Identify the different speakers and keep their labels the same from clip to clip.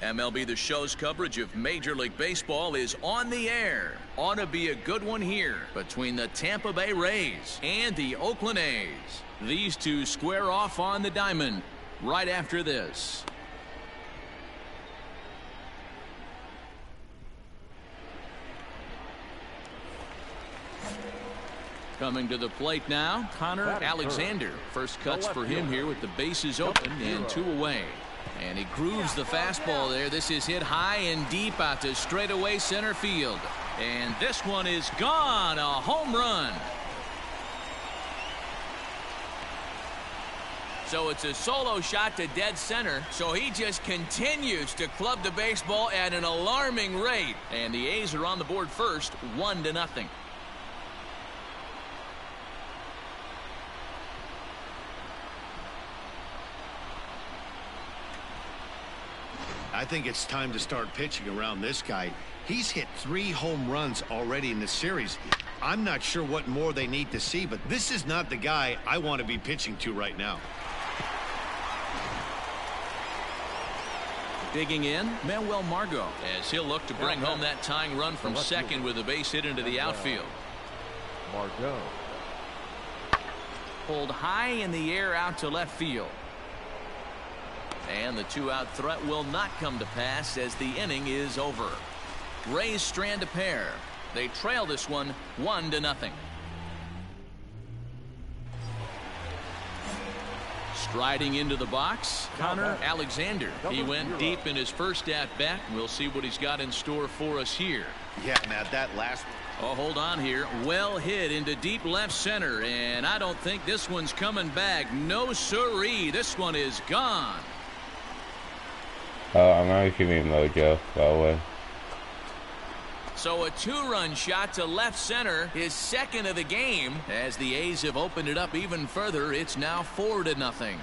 Speaker 1: MLB The Show's coverage of Major League Baseball is on the air. Ought to be a good one here between the Tampa Bay Rays and the Oakland A's. These two square off on the diamond right after this. Coming to the plate now, Connor Alexander. First cuts for him here with the bases open and 2 away. And he grooves the fastball there. This is hit high and deep out to straightaway center field. And this one is gone. A home run. So it's a solo shot to dead center. So he just continues to club the baseball at an alarming rate. And the A's are on the board first, 1-0.
Speaker 2: I think it's time to start pitching around this guy. He's hit 3 home runs already in this series. I'm not sure what more they need to see, but this is not the guy I want to be pitching to right now.
Speaker 1: Digging in, Manuel Margot, as he'll look to bring home that tying run from second with a base hit into the outfield.
Speaker 3: Margot.
Speaker 1: Pulled high in the air out to left field. And the 2-out threat will not come to pass as the inning is over. Rays strand a pair. They trail this one 1-0. Striding into the box, Connor Alexander. He went deep in his first at-bat. We'll see what he's got in store for us here.
Speaker 2: Yeah, Matt, that last...
Speaker 1: Oh, hold on here. Well hit into deep left center. And I don't think this one's coming back. No siree. This one is gone.
Speaker 4: I'm not giving Mojo, by the way.
Speaker 1: So a 2-run shot to left center, his second of the game. As the A's have opened it up even further, it's now 4-0.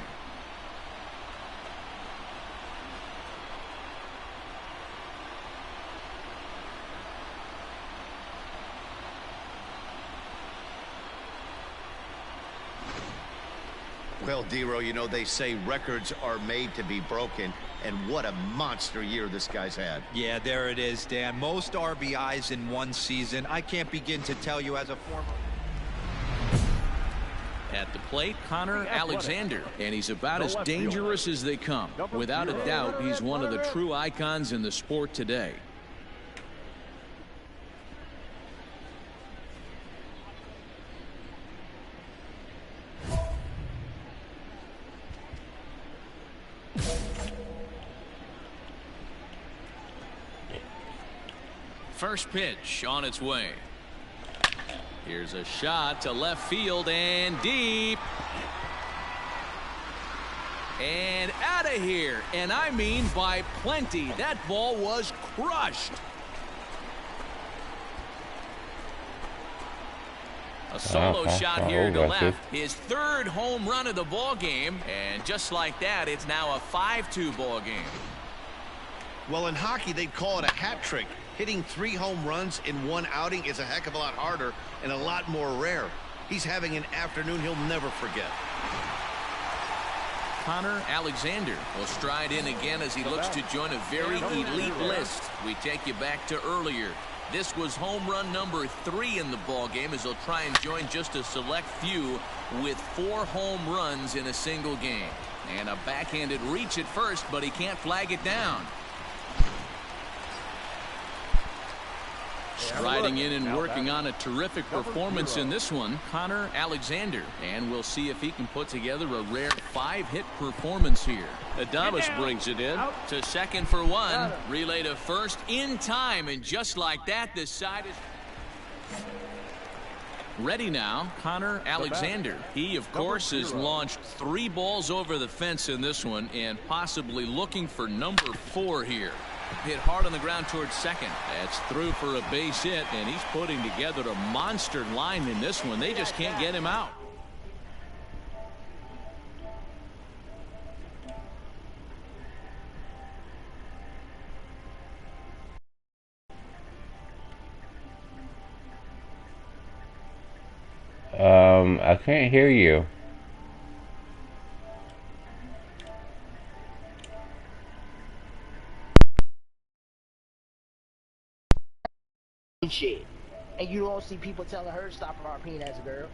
Speaker 2: Well, Dero, you know, they say records are made to be broken, and what a monster year this guy's had.
Speaker 5: Yeah, there it is, Dan. Most RBIs in one season. I can't begin to tell you as a former...
Speaker 1: At the plate, Connor Alexander, and he's about as dangerous as they come. Without a doubt, he's one of the true icons in the sport today. First pitch on its way. Here's a shot to left field and deep. And out of here. And I mean by plenty. That ball was crushed. A solo shot here to left. His 3rd home run of the ball game. And just like that, it's now a 5-2 ball game.
Speaker 2: Well, in hockey, they'd call it a hat trick. Hitting 3 home runs in one outing is a heck of a lot harder and a lot more rare. He's having an afternoon he'll never forget.
Speaker 1: Connor Alexander will stride in again as he looks to join a very elite list. We take you back to earlier. This was home run number 3 in the ball game as he'll try and join just a select few with 4 home runs in a single game. And a backhanded reach at first, but he can't flag it down. Striding in and working on a terrific performance in this one, Connor Alexander. And we'll see if he can put together a rare 5-hit performance here. Adames brings it in to second for 1. Relay to first in time. And just like that, the side is ready now. Connor Alexander. He, of course, has launched 3 balls over the fence in this one and possibly looking for number 4 here. Hit hard on the ground towards second. That's through for a base hit, and he's putting together a monster line in this one. They just can't get him out.
Speaker 4: I can't hear you.
Speaker 6: and shit. And you don't see people telling her to stop RPing as a girl.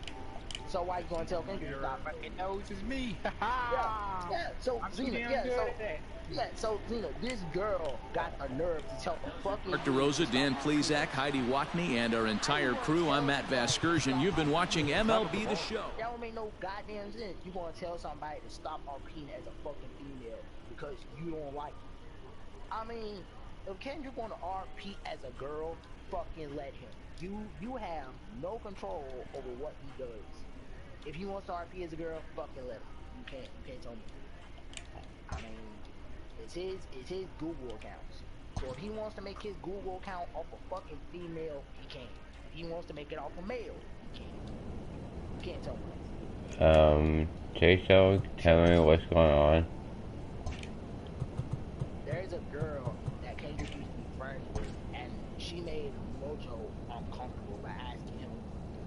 Speaker 6: So why you gonna tell Kendrick to stop?
Speaker 7: It knows it's me.
Speaker 6: Yeah. So Zena, so Zena, this girl got a nerve to tell fucking.
Speaker 1: Mark DeRosa, Dan Plezak, Heidi Watney, and our entire crew. I'm Matt Vasgersian. You've been watching MLB The Show.
Speaker 6: That don't make no goddamn sense. You gonna tell somebody to stop RPing as a fucking female because you don't like it. I mean, if Kendrick wanna RP as a girl, fucking let him. You have no control over what he does. If he wants to RP as a girl, fucking let him. You can't tell me. I mean, it's his Google accounts. So if he wants to make his Google account off a fucking female, he can. If he wants to make it off a male, he can. You can't tell me.
Speaker 4: J-Show, tell me what's going on.
Speaker 6: There's a girl that Kendrick used to be friends with, and she made Mojo uncomfortable by asking him,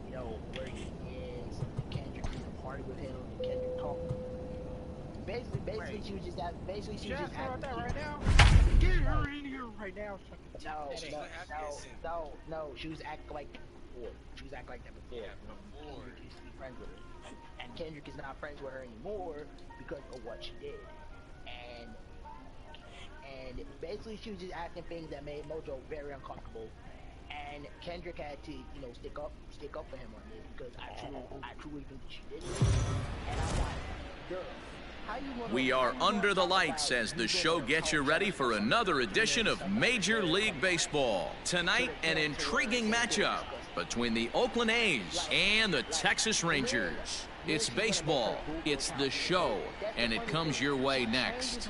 Speaker 6: you know, where he is. Kendrick used to party with him. Kendrick talked to him. Basically, she was just asking. Basically, she was just asking.
Speaker 7: That right now. Get her in here right now.
Speaker 6: No. She was acting like that before. She was acting like that before. Kendrick used to be friends with her, and Kendrick is not friends with her anymore because of what she did. And basically, she was just asking things that made Mojo very uncomfortable. And Kendrick had to, you know, stick up for him on this because I truly think she did it. And I'm like, girl.
Speaker 1: We are under the lights as the show gets you ready for another edition of Major League Baseball. Tonight, an intriguing matchup between the Oakland A's and the Texas Rangers. It's baseball, it's the show, and it comes your way next.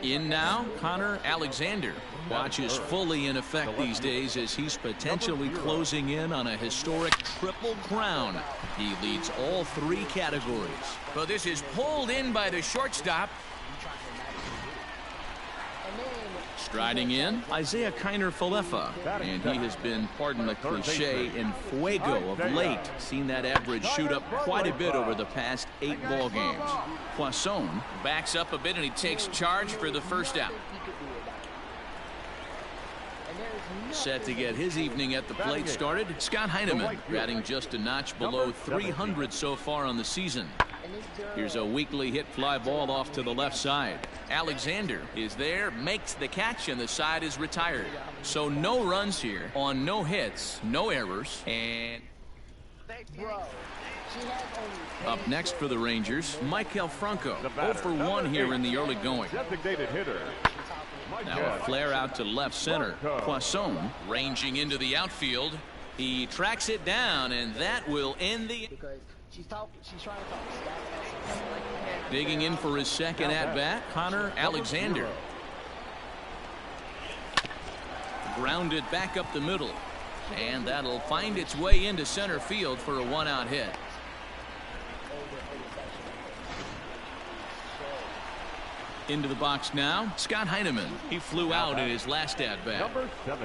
Speaker 1: In now, Connor Alexander. Watch is fully in effect these days as he's potentially closing in on a historic triple crown. He leads all three categories. But this is pulled in by the shortstop. Striding in, Isaiah Kiner-Falefa, and he has been, pardon the cliche, in fuego of late. Seen that average shoot up quite a bit over the past 8 ball games. Poisson backs up a bit and he takes charge for the first out. Set to get his evening at the plate started, Scott Heineman, batting just a notch below 300 so far on the season. Here's a weakly hit fly ball off to the left side. Alexander is there, makes the catch, and the side is retired. So no runs here on no hits, no errors, and up next for the Rangers, Maikel Franco, 0 for 1 here in the early going.
Speaker 3: Designated hitter.
Speaker 1: Now a flare out to left center. Poisson ranging into the outfield. He tracks it down, and that will end the...
Speaker 6: She's trying to talk.
Speaker 1: Digging in for his second at-bat, Connor Alexander. Grounded back up the middle. And that'll find its way into center field for a 1-out hit. Into the box now, Scott Heineman. He flew out in his last at-bat.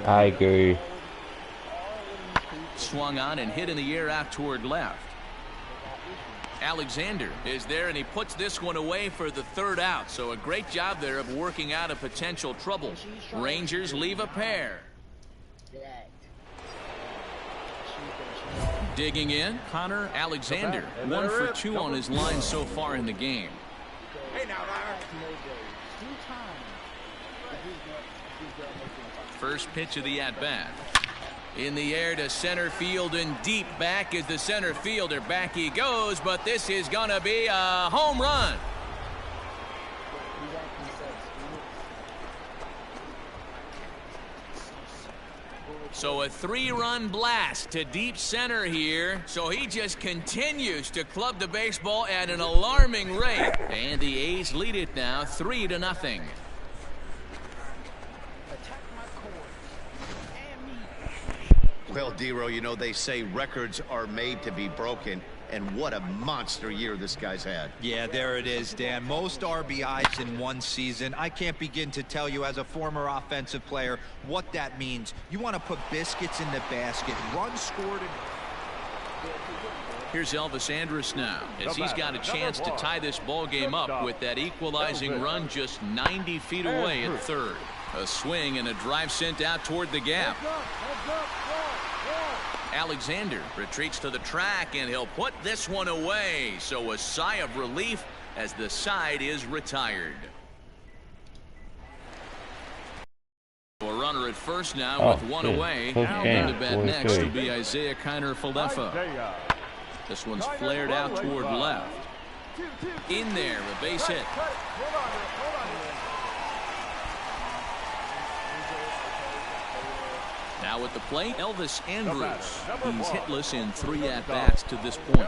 Speaker 4: I agree.
Speaker 1: Swung on and hit in the air out toward left. Alexander is there, and he puts this one away for the 3rd out. So a great job there of working out a potential trouble. Rangers leave a pair. Digging in, Connor Alexander. 1 for 2 on his line so far in the game.
Speaker 7: Hey now,
Speaker 1: First pitch of the at-bat. In the air to center field and deep. Back is the center fielder. Back he goes, but this is going to be a home run. So a 3-run blast to deep center here. So he just continues to club the baseball at an alarming rate. And the A's lead it now 3-0.
Speaker 2: Well, Dero, you know, they say records are made to be broken, and what a monster year this guy's had.
Speaker 5: Yeah, there it is, Dan. Most RBIs in one season. I can't begin to tell you as a former offensive player what that means. You want to put biscuits in the basket, runs scored.
Speaker 1: Here's Elvis Andrus now, as he's got a chance to tie this ball game up with that equalizing run just 90 feet away at third. A swing and a drive sent out toward the gap. Alexander retreats to the track, and he'll put this one away. So a sigh of relief as the side is retired. A runner at first now with one away. And to bat next will be Isaiah Kiner-Falefa. This one's flared out toward left. In there, a base hit. Now at the plate, Elvis Andrus. He's hitless in 3 at-bats to this point.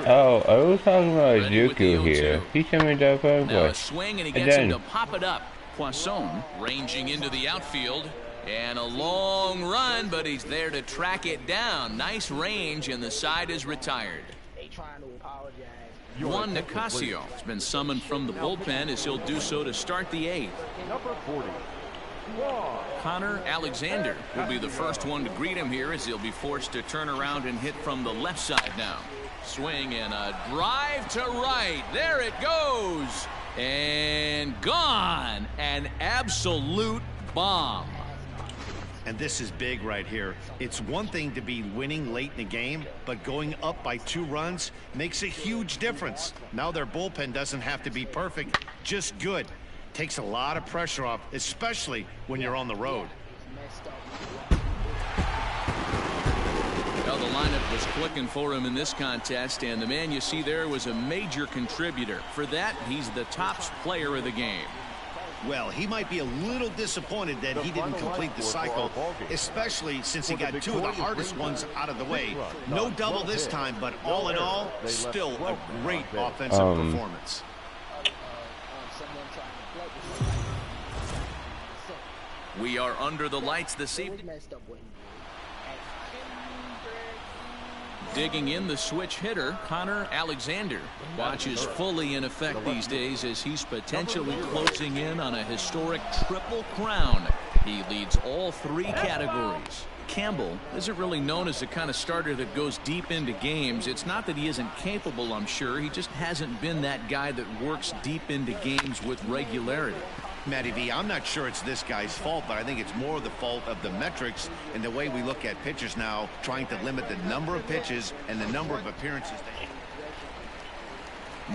Speaker 4: Oh, I was talking about Zuko here. He sent me that phone
Speaker 1: Now a swing, and he gets him to pop it up. Poisson ranging into the outfield. And a long run, but he's there to track it down. Nice range, and the side is retired. Juan Nicasio has been summoned from the bullpen, as he'll do so to start the 8th.
Speaker 3: Number 40.
Speaker 1: Connor Alexander will be the first one to greet him here, as he'll be forced to turn around and hit from the left side now. Swing and a drive to right. There it goes. And gone. An absolute bomb.
Speaker 2: And this is big right here. It's one thing to be winning late in the game, but going up by 2 runs makes a huge difference. Now their bullpen doesn't have to be perfect, just good. Takes a lot of pressure off, especially when you're on the road.
Speaker 1: Well, the lineup was clicking for him in this contest, and the man you see there was a major contributor. For that, he's the top player of the game.
Speaker 2: Well, he might be a little disappointed that he didn't complete the cycle, especially since he got 2 of the hardest ones out of the way. No double this time, but all in all, still a great offensive performance.
Speaker 1: We are under the lights this evening. Digging in, the switch hitter, Connor Alexander. Watch is fully in effect these days, as he's potentially closing in on a historic triple crown. He leads all 3 categories. Campbell isn't really known as the kind of starter that goes deep into games. It's not that he isn't capable, I'm sure. He just hasn't been that guy that works deep into games with regularity.
Speaker 2: Matty V, I'm not sure it's this guy's fault, but I think it's more the fault of the metrics and the way we look at pitchers now, trying to limit the number of pitches and the number of appearances.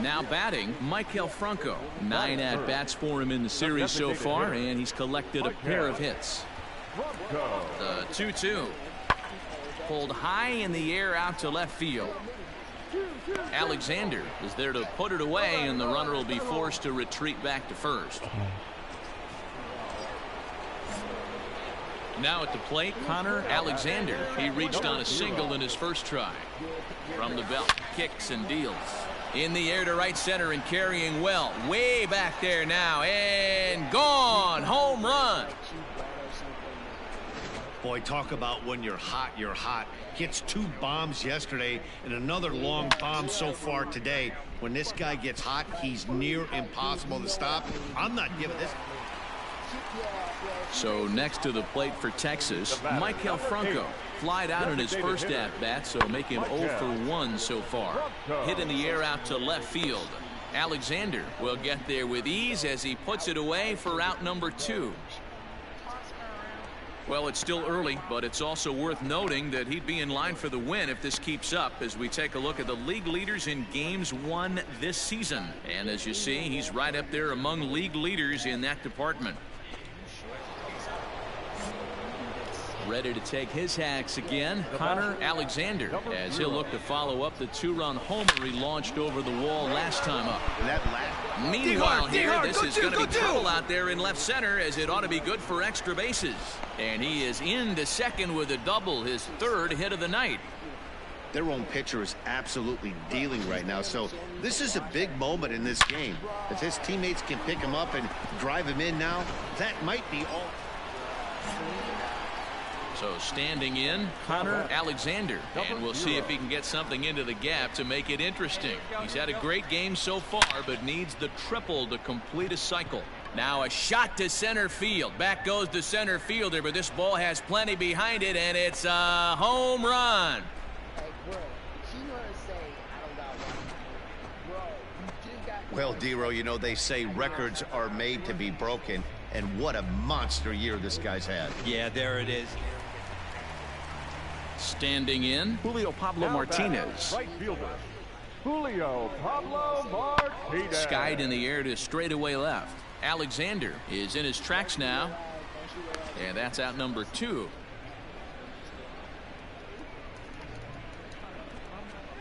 Speaker 1: Now batting, Maikel Franco. 9 at-bats for him in the series so far, and he's collected a pair of hits. The 2-2. Pulled high in the air out to left field. Alexander is there to put it away, and the runner will be forced to retreat back to first. Now at the plate, Connor Alexander. He reached on a single in his first try. From the belt, kicks and deals. In the air to right center and carrying well. Way back there now, and gone. Home run.
Speaker 2: Boy, talk about when you're hot, you're hot. Hits 2 bombs yesterday and another long bomb so far today. When this guy gets hot, he's near impossible to stop. I'm not giving this.
Speaker 1: So next to the plate for Texas, Maikel Franco. Flied out in his first at-bat, so make him 0 for 1 so far. Hit in the air out to left field. Alexander will get there with ease as he puts it away for out number 2. Well, it's still early, but it's also worth noting that he'd be in line for the win if this keeps up, as we take a look at the league leaders in games won this season. And as you see, he's right up there among league leaders in that department. Ready to take his hacks again, Connor Alexander, as he'll look to follow up the 2-run homer he launched over the wall last time up. Meanwhile here, this is going to be trouble out there in left center, as it ought to be good for extra bases. And he is into second with a double, his 3rd hit of the night.
Speaker 2: Their own pitcher is absolutely dealing right now, so this is a big moment in this game. If his teammates can pick him up and drive him in now, that might be all.
Speaker 1: So standing in, Connor Alexander, and we'll see if he can get something into the gap to make it interesting. He's had a great game so far, but needs the triple to complete a cycle. Now a shot to center field. Back goes the center fielder, but this ball has plenty behind it, and it's a home run.
Speaker 6: Hey, bro, she gonna say, I don't got one. Bro, you just got...
Speaker 2: Well, Dero, you know, they say records are made to be broken, and what a monster year this guy's had.
Speaker 5: Yeah, there it is.
Speaker 1: Standing in, Julio Pablo Martinez.
Speaker 3: Right fielder, Julio Pablo Martinez.
Speaker 1: Skied in the air to straightaway left. Alexander is in his tracks now, and that's out number 2.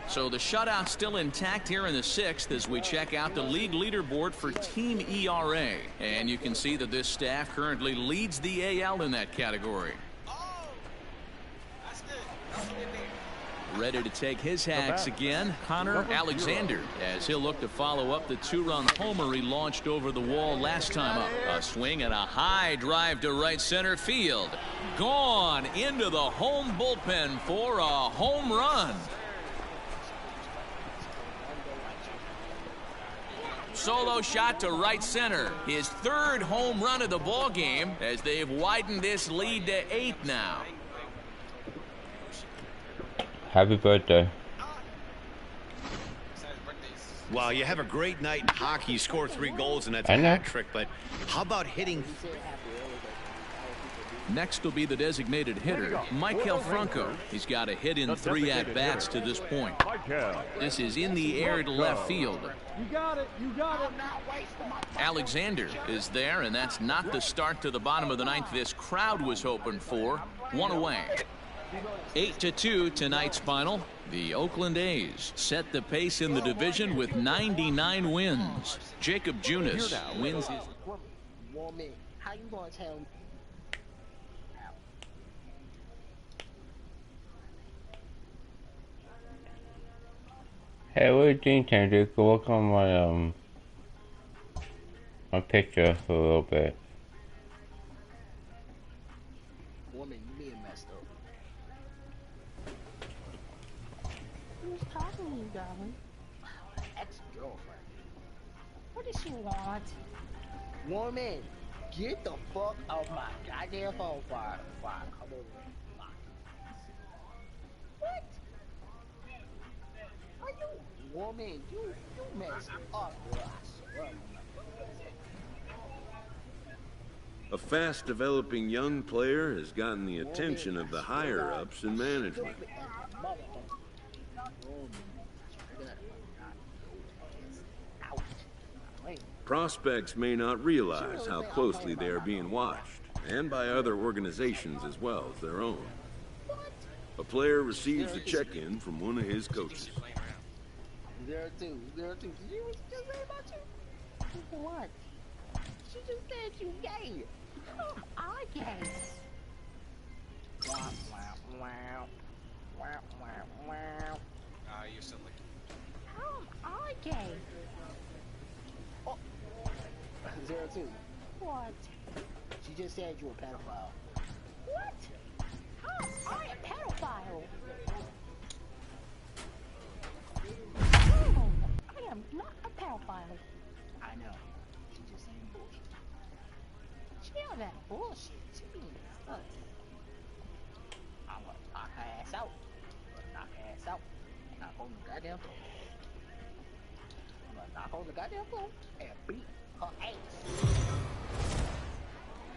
Speaker 1: So the shutout still intact here in the 6th as we check out the league leaderboard for team ERA. And you can see that this staff currently leads the AL in that category. Ready to take his hacks again, Connor Alexander, as he'll look to follow up the 2-run homer he launched over the wall last time up. A swing and a high drive to right center field. Gone into the home bullpen for a home run. Solo shot to right center. His 3rd home run of the ball game as they've widened this lead to 8 now.
Speaker 4: Happy birthday.
Speaker 2: Wow, you have a great night in hockey. You score 3 goals, and that's a hat trick. But how about hitting?
Speaker 1: Next will be the designated hitter, Michael Franco. He's got a hit in 3 at-bats to this point. This is in the air to left field.
Speaker 3: You got it. You got it.
Speaker 1: Alexander is there, and that's not the start to the bottom of the 9th this crowd was hoping for. 1 away. 8-2 tonight's final. The Oakland A's set the pace in the division with 99 wins. Jacob Junis wins his...
Speaker 6: Woman, how you gonna tell me?
Speaker 4: Hey, what do you think, Tanner? Go look on my picture for a little bit.
Speaker 6: Woman, you being messed up. Who's talking to you, darling? Ex-girlfriend. What does she want? Woman, get the fuck out my goddamn phone fire. Come over. What? Are you? Woman, you messed up, bro. I swear.
Speaker 8: A fast-developing young player has gotten the attention of the higher-ups in management. Prospects may not realize how closely they are being watched, and by other organizations as well as their own. A player receives a check-in from one of his coaches.
Speaker 6: 0-2. Did you just say about you? What? She just said you gay. I gay. Wow.
Speaker 7: You're so lucky.
Speaker 6: How am I gay? Oh. 0-2. What? She just said you were a pedophile. What? How am I a pedophile? No, I am not a pedophile. I know. She just saying bullshit. She all that bullshit. She being stuck. I'm gonna knock her ass out. Knock on the goddamn floor. I'm gonna knock on the goddamn floor and beat her ass.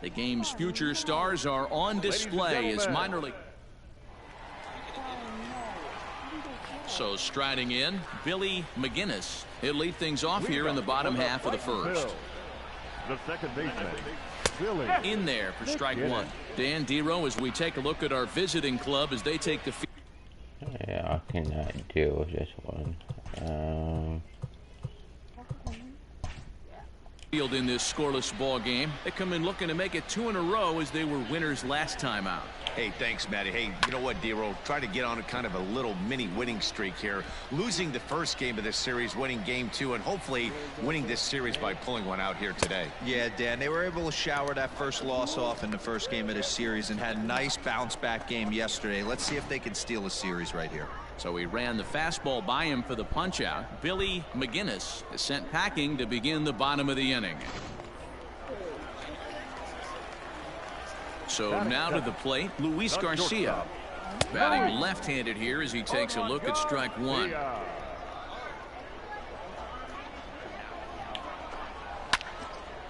Speaker 1: The game's future stars are on display as minor league. So striding in, Billy McGinnis. He'll lead things off here in the bottom half of the 1st.
Speaker 3: The second baseman, Billy.
Speaker 1: In there for strike 1. Dan Dero, as we take a look at our visiting club as they take the field.
Speaker 4: Yeah, I cannot deal with this one.
Speaker 1: In this scoreless ball game. They come in looking to make it 2 in a row as they were winners last time out.
Speaker 2: Hey, thanks, Matty. Hey, you know what, Dero? Try to get on a kind of a little mini winning streak here. Losing the first game of this series, winning game 2, and hopefully winning this series by pulling one out here today.
Speaker 5: Yeah, Dan, they were able to shower that first loss off in the first game of this series and had a nice bounce-back game yesterday. Let's see if they can steal a series right here.
Speaker 1: So he ran the fastball by him for the punch-out. Billy McGinnis is sent packing to begin the bottom of the inning. So now to the plate, Luis Garcia. Batting left-handed here as he takes a look at strike one.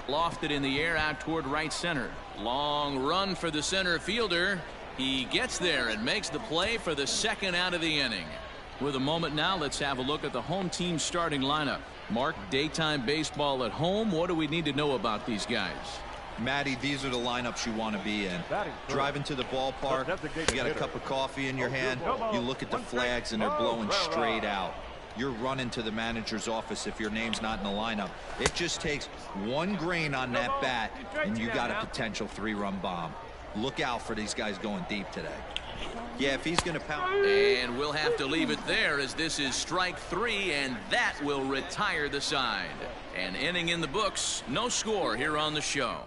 Speaker 1: Lofted in the air out toward right center. Long run for the center fielder. He gets there and makes the play for the second out of the inning. With a moment now, let's have a look at the home team starting lineup. Mark, daytime baseball at home. What do we need to know about these guys?
Speaker 5: Matty, these are the lineups you want to be in. Driving to the ballpark, you got a cup of coffee in your hand, you look at the flags and they're blowing straight out. You're running to the manager's office if your name's not in the lineup. It just takes one grain on that bat and you got a potential 3-run bomb. Look out for these guys going deep today. Yeah, if he's going to pound.
Speaker 1: And we'll have to leave it there as this is strike 3, and that will retire the side. An inning in the books, no score here on the show.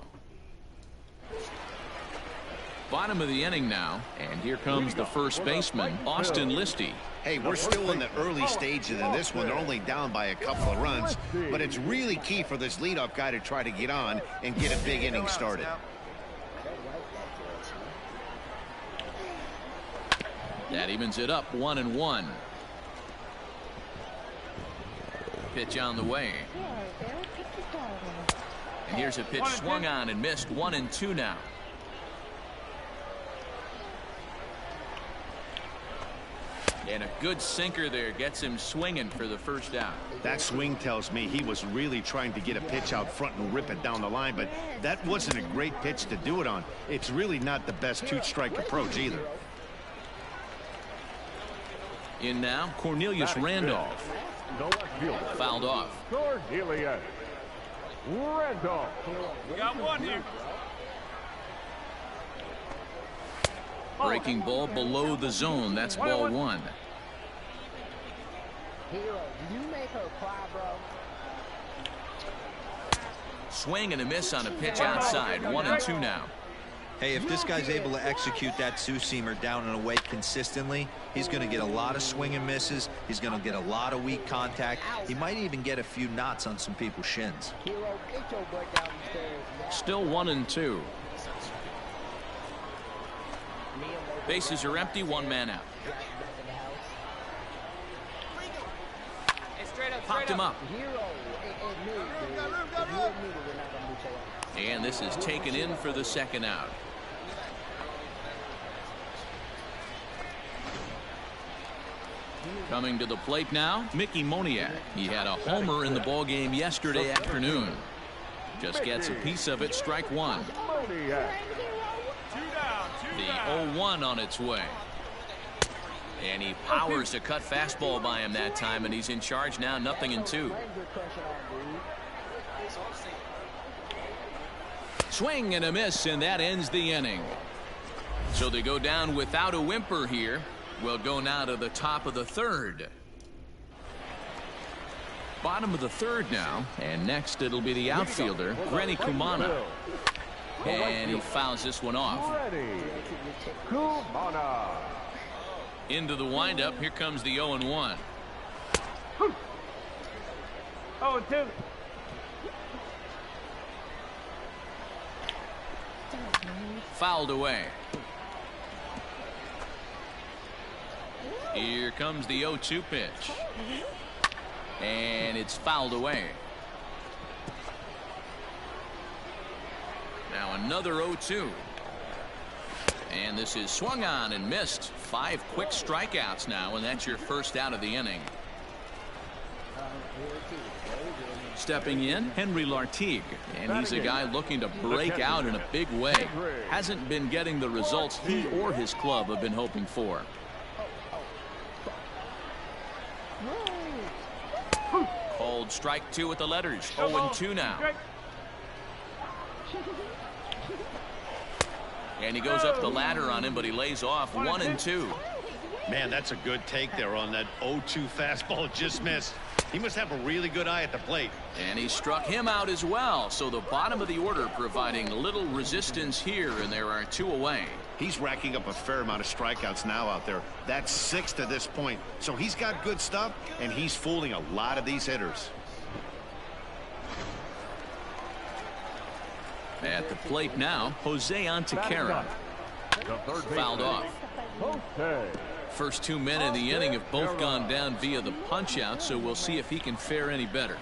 Speaker 1: Bottom of the inning now, and here comes the first baseman, Austin Listy.
Speaker 2: Hey, we're still in the early stages in this one. They're only down by a couple of runs, but it's really key for this leadoff guy to try to get on and get a big inning started.
Speaker 1: That evens it up 1-1. Pitch on the way. And here's a pitch swung on and missed. 1-2 now. And a good sinker there gets him swinging for the first out.
Speaker 2: That swing tells me he was really trying to get a pitch out front and rip it down the line, but that wasn't a great pitch to do it on. It's really not the best two-strike approach either.
Speaker 1: In now, Cornelius Randolph. Fouled off.
Speaker 3: Cornelius Randolph.
Speaker 7: We got one here.
Speaker 1: Breaking ball below the zone. That's ball 1.
Speaker 6: Hero, you make her cry, bro.
Speaker 1: Swing and a miss on a pitch outside. 1-2 now.
Speaker 5: Hey, if this guy's able to execute that two-seamer down and away consistently, he's going to get a lot of swing and misses. He's going to get a lot of weak contact. He might even get a few knots on some people's shins.
Speaker 6: Hero, get your butt down the stairs now.
Speaker 1: Still 1-2. Bases are empty. One man out. Popped him up. And this is taken in for the second out. Coming to the plate now, Mickey Moniak. He had a homer in the ballgame yesterday afternoon. Just gets a piece of it. Strike 1. The 0-1 on its way. And he powers a cut fastball by him that time, and he's in charge now. 0-2. Swing and a miss, and that ends the inning. So they go down without a whimper here. We'll go now to the top of the third. Bottom of the third now, and next it'll be the outfielder, Rennie Kumana. And he fouls this one off. Into the windup. Here comes the 0-1.
Speaker 3: 0-2.
Speaker 1: Fouled away. Here comes the 0-2 pitch. And it's fouled away. Now another 0-2. And this is swung on and missed. 5 quick strikeouts now, and that's your first out of the inning. Stepping in, Henry Lartigue, and he's a guy looking to break out in a big way. Hasn't been getting the results he or his club have been hoping for. Called strike 2 with the letters. 0-2 now. And he goes up the ladder on him, but he lays off. 1-2.
Speaker 2: Man, that's a good take there on that 0-2 fastball. Just missed. He must have a really good eye at the plate.
Speaker 1: And he struck him out as well. So the bottom of the order providing little resistance here, and there are 2 away.
Speaker 2: He's racking up a fair amount of strikeouts now out there. That's 6 to this point. So he's got good stuff, and he's fooling a lot of these hitters.
Speaker 1: At the plate now, Jose Antequera. Fouled off. First 2 men in the inning have both gone down via the punch-out, so we'll see if he can fare any better.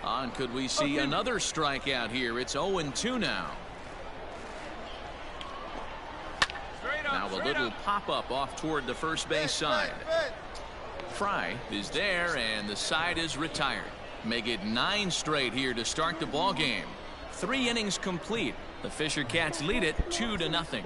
Speaker 1: And could we see another strikeout here? It's 0-2 now. Now a little pop-up off toward the first base side. Fry is there, and the side is retired. Make it 9 straight here to start the ball game. 3 innings complete. The Fisher Cats lead it 2-0.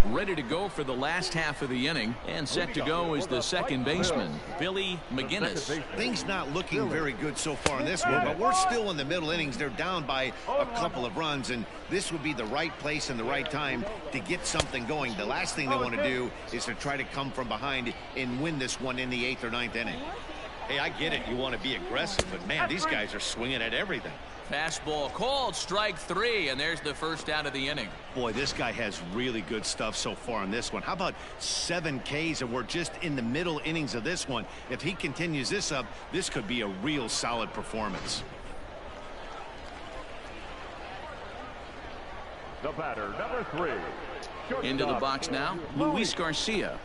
Speaker 1: Ready to go for the last half of the inning, and set to go is the second baseman, Billy McGinnis.
Speaker 2: Things not looking very good so far in this one, but we're still in the middle innings. They're down by a couple of runs, and this would be the right place and the right time to get something going. The last thing they want to do is to try to come from behind and win this one in the 8th or 9th inning.
Speaker 9: Hey, I get it. You want to be aggressive, but man, these guys are swinging at everything.
Speaker 1: Fastball called, strike 3, and there's the first out of the inning.
Speaker 2: Boy, this guy has really good stuff so far in this one. How about 7 Ks, and we're just in the middle innings of this one. If he continues this up, this could be a real solid performance.
Speaker 3: The batter, number 3.
Speaker 1: Into the box now, Luis Garcia.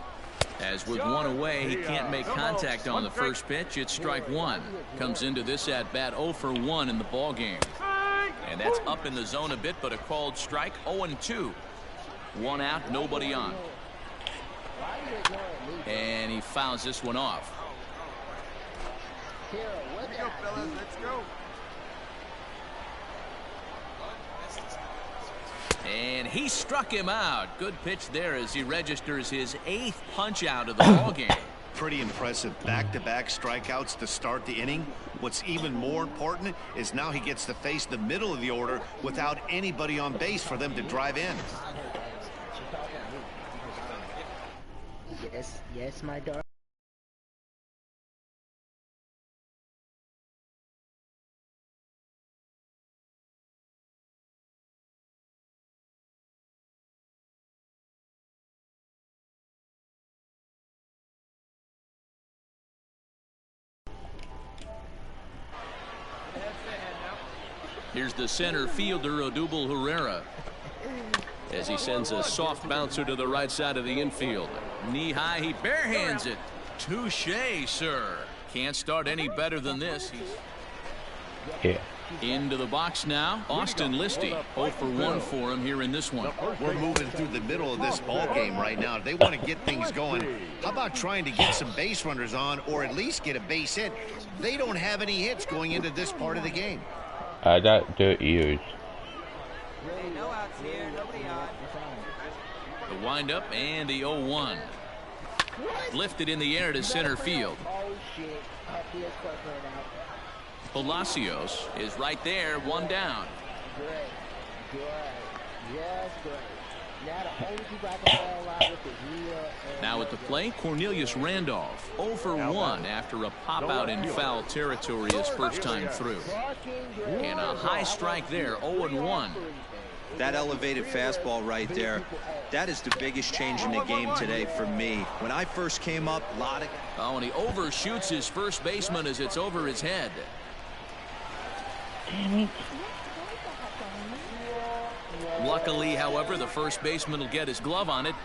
Speaker 1: As with one away, he can't make contact on the first pitch. It's strike 1. Comes into this at bat 0 for 1 in the ball game. And that's up in the zone a bit, but a called strike. 0-2. 1 out, nobody on. And he fouls this one off.
Speaker 7: Let's go, fellas. Let's go.
Speaker 1: And he struck him out. Good pitch there as he registers his 8th punch out of the ball game.
Speaker 2: Pretty impressive back-to-back strikeouts to start the inning. What's even more important is now he gets to face the middle of the order without anybody on base for them to drive in.
Speaker 6: Yes, my darling.
Speaker 1: Here's the center fielder, Odubel Herrera, as he sends a soft bouncer to the right side of the infield. Knee high, he barehands it. Touché, sir. Can't start any better than this.
Speaker 4: Yeah.
Speaker 1: Into the box now, Austin Listy. 0 for 1 for him here in this one.
Speaker 2: We're moving through the middle of this ball game right now. They want to get things going. How about trying to get some base runners on, or at least get a base hit? They don't have any hits going into this part of the game.
Speaker 4: I got their ears.
Speaker 7: No outs here. Nobody on.
Speaker 1: The windup and the 0-1. Lifted in the air to center field. Palacios is right there, 1 down. Now at the plate, Cornelius Randolph. 0 for 1 after a pop-out in foul territory his first time through. And a high strike there, 0-1.
Speaker 5: That elevated fastball right there, that is the biggest change in the game today for me. When I first came up, Lartigue.
Speaker 1: Oh, and he overshoots his first baseman as it's over his head. Luckily, however, the first baseman will get his glove on it.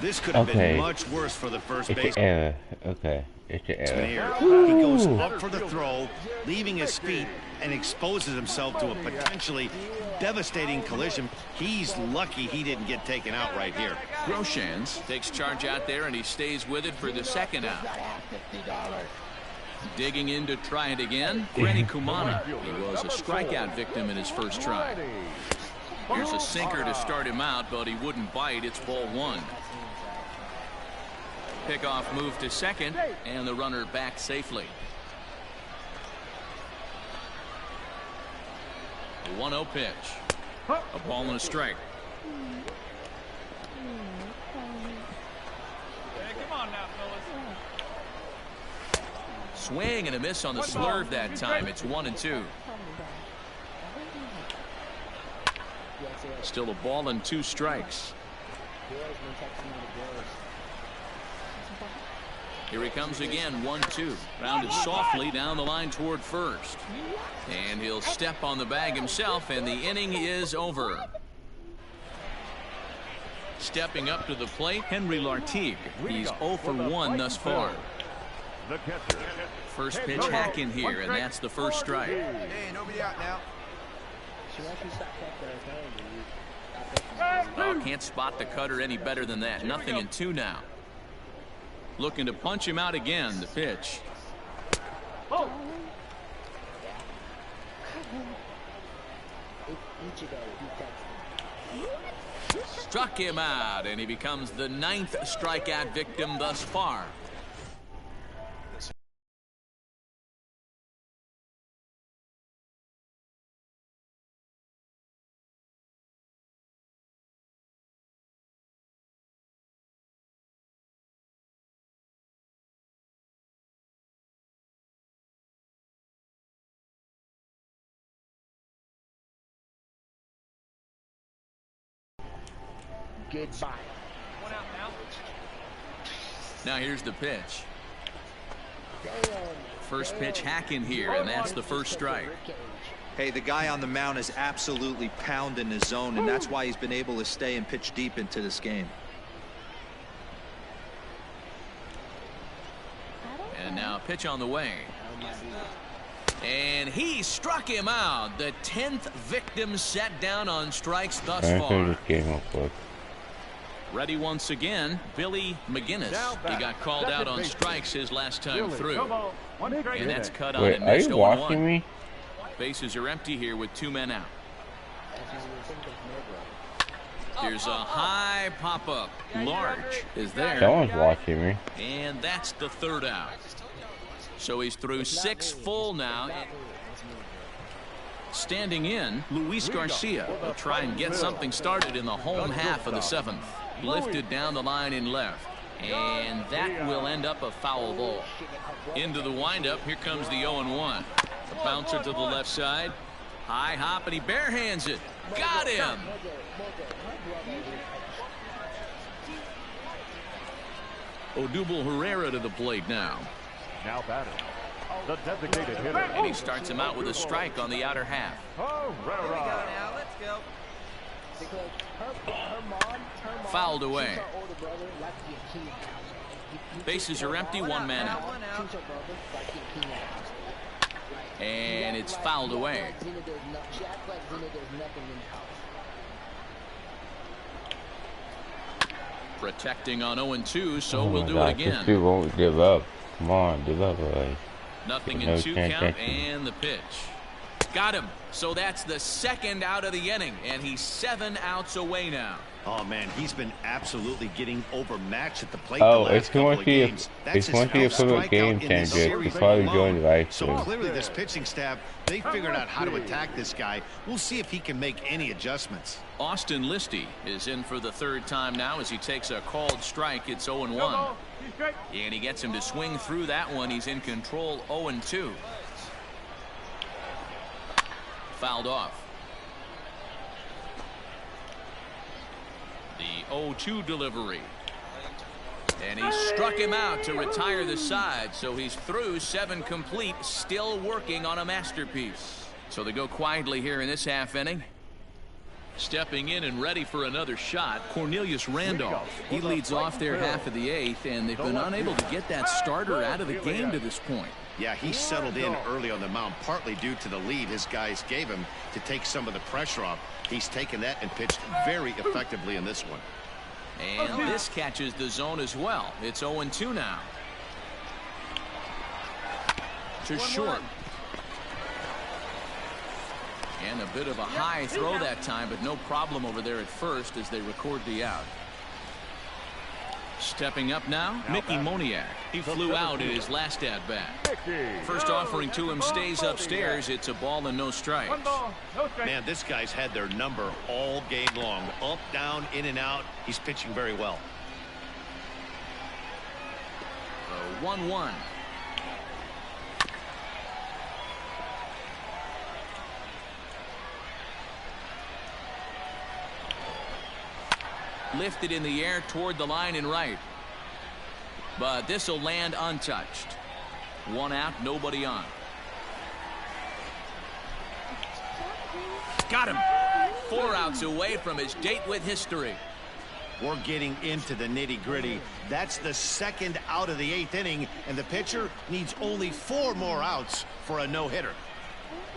Speaker 2: This could have been much worse for the first baseman.
Speaker 4: It's an error. Okay. It's an error.
Speaker 2: He goes up for the throw, leaving his feet, and exposes himself to a potentially devastating collision. He's lucky he didn't get taken out right here.
Speaker 1: Groshans takes charge out there, and he stays with it for the second out. Digging in to try it again, Granny Kumana. He was a strikeout victim in his first try. Here's a sinker to start him out, but he wouldn't bite. It's ball 1. Pickoff move to second, and the runner back safely. 1-0 pitch. A ball and a strike. Swing and a miss on the slurve that time. It's 1-2. Still a ball and 2 strikes. Here he comes again, 1-2. Rounded softly down the line toward first. And he'll step on the bag himself, and the inning is over. Stepping up to the plate, Henry Lartigue. He's 0 for 1 thus far. First pitch hack in here, and that's the first strike.
Speaker 7: Hey, nobody out now.
Speaker 1: Oh, can't spot the cutter any better than that. Nothing in 2 now. Looking to punch him out again. The pitch. Struck him out, and he becomes the 9th strikeout victim thus far.
Speaker 6: Goodbye.
Speaker 1: Now here's the pitch. First pitch hack in here, and that's the first strike.
Speaker 5: Hey, the guy on the mound is absolutely pounding his zone, and that's why he's been able to stay and pitch deep into this game.
Speaker 1: And now a pitch on the way. And he struck him out. The 10th victim set down on strikes thus far. Ready once again, Billy McGinnis. He got called out on strikes his last time through. And that's cut on.
Speaker 4: Wait, are you watching me?
Speaker 1: Bases are empty here with 2 men out. Here's a high pop-up. Large is there.
Speaker 4: Someone's watching me.
Speaker 1: And that's the 3rd out. So he's through 6 full now. Standing in, Luis Garcia will try and get something started in the home half of the 7th. Lifted down the line in left. And that will end up a foul ball. Into the windup, here comes the 0-1. The bouncer to the left side. High hop, and he barehands it. Got him! Odubel Herrera to the plate now.
Speaker 3: Now batting, the designated hitter.
Speaker 1: And he starts him out with a strike on the outer half.
Speaker 7: Here we go now. Let's go.
Speaker 1: Fouled away. Bases are empty, 1 man out. And it's fouled away. Protecting on 0-2, so we'll do it again.
Speaker 4: This dude won't give up. Come on, give up already.
Speaker 1: Nothing in 2 count, and the pitch. Got him. So that's the 2nd out of the inning, and he's 7 outs away now.
Speaker 2: Oh man, he's been absolutely getting overmatched at the plate.
Speaker 4: Oh,
Speaker 2: the last
Speaker 4: it's going to be a perfect game changer. He's probably joined right.
Speaker 2: So clearly, this pitching staff, they figured out how to attack this guy. We'll see if he can make any adjustments.
Speaker 1: Austin Listy is in for the 3rd time now as he takes a called strike. It's 0-1. And he gets him to swing through that one. He's in control, 0-2. Fouled off. The 0-2 delivery. And he struck him out to retire the side. So he's through 7 complete, still working on a masterpiece. So they go quietly here in this half inning. Stepping in and ready for another shot, Cornelius Randolph. He leads off their half of the 8th, and they've been unable to get that starter out of the game to this point.
Speaker 2: Yeah, he settled in early on the mound, partly due to the lead his guys gave him to take some of the pressure off. He's taken that and pitched very effectively in this one.
Speaker 1: And this catches the zone as well. It's 0-2 now. To short. And a bit of a high throw that time, but no problem over there at first as they record the out. Stepping up now, Mickey Moniak. He flew out in his last at-bat. First offering to him stays upstairs. It's a ball and no strikes.
Speaker 2: Man, this guy's had their number all game long. Up, down, in and out. He's pitching very well.
Speaker 1: 1-1. Lifted in the air toward the line and right. but this will land untouched. 1 out, nobody on. Got him. 4 outs away from his date with history.
Speaker 2: We're getting into the nitty-gritty. That's the 2nd out of the 8th inning, and the pitcher needs only 4 more outs for a no-hitter.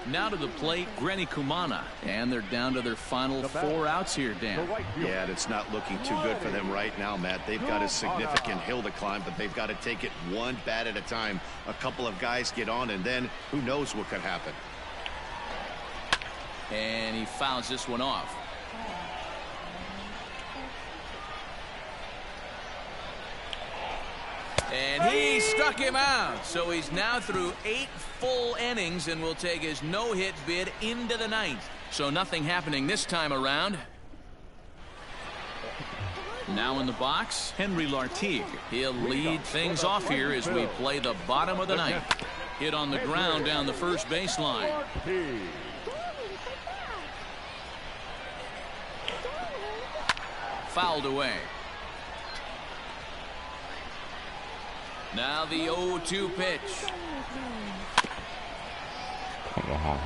Speaker 1: Now to the plate, Granny Kumana, and they're down to their final 4 outs here, Dan.
Speaker 2: Yeah, and it's not looking too good for them right now, Matt. They've got a significant hill to climb, but they've got to take it one bat at a time. A couple of guys get on, and then who knows what could happen.
Speaker 1: And he fouls this one off. And he struck him out. So he's now through 8 full innings and will take his no-hit bid into the 9th. So nothing happening this time around. Now in the box, Henry Lartigue. He'll lead things off here as we play the bottom of the 9th. Hit on the ground down the first baseline. Fouled away. Now the 0-2 pitch.
Speaker 4: Come on.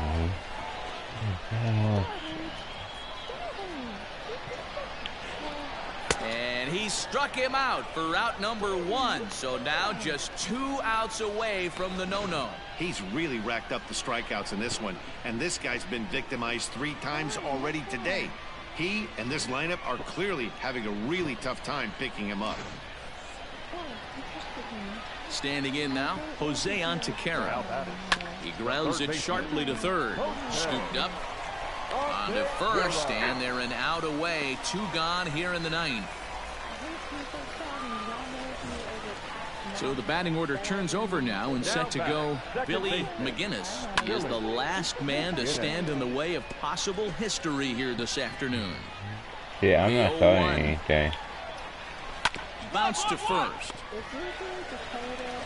Speaker 1: And he struck him out for out number 1. So now just 2 outs away from the no-no.
Speaker 2: He's really racked up the strikeouts in this one, and this guy's been victimized 3 times already today. He and this lineup are clearly having a really tough time picking him up.
Speaker 1: Standing in now, Jose Antequera. He grounds it sharply to third. Scooped up on to first, and they're an out away. 2 gone here in the 9th. So the batting order turns over now and set to go Billy McGinnis. He is the last man to stand in the way of possible history here this afternoon.
Speaker 4: Yeah, I'm not throwing anything.
Speaker 1: Bounce to first.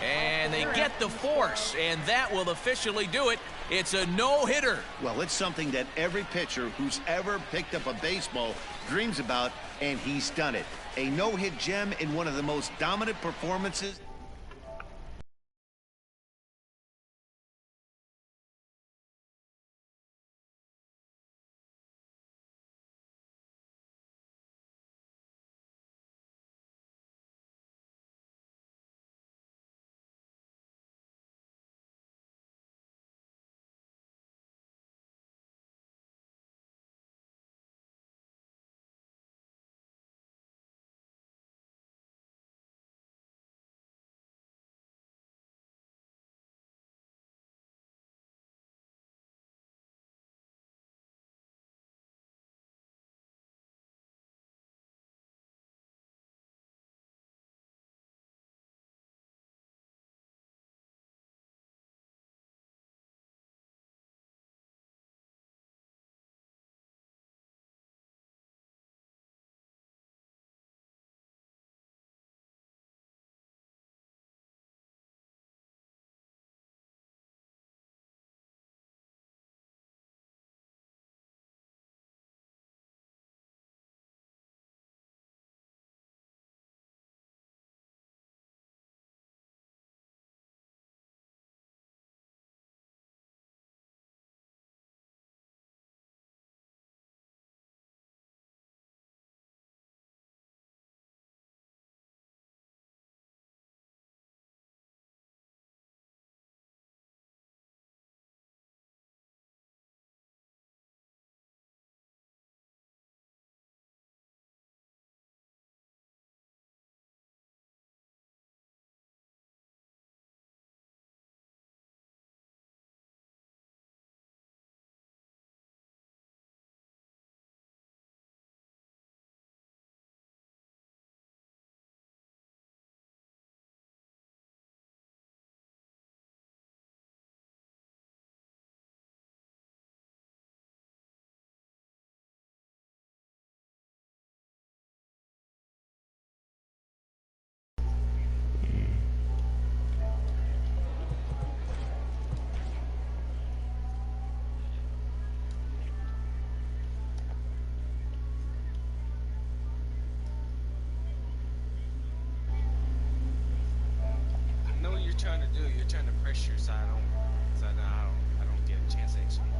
Speaker 1: And they get the force, and that will officially do it. It's a no-hitter.
Speaker 2: Well, it's something that every pitcher who's ever picked up a baseball dreams about, and he's done it. A no-hit gem in one of the most dominant performances
Speaker 10: trying to do? You're trying to pressure so I don't get a chance to actually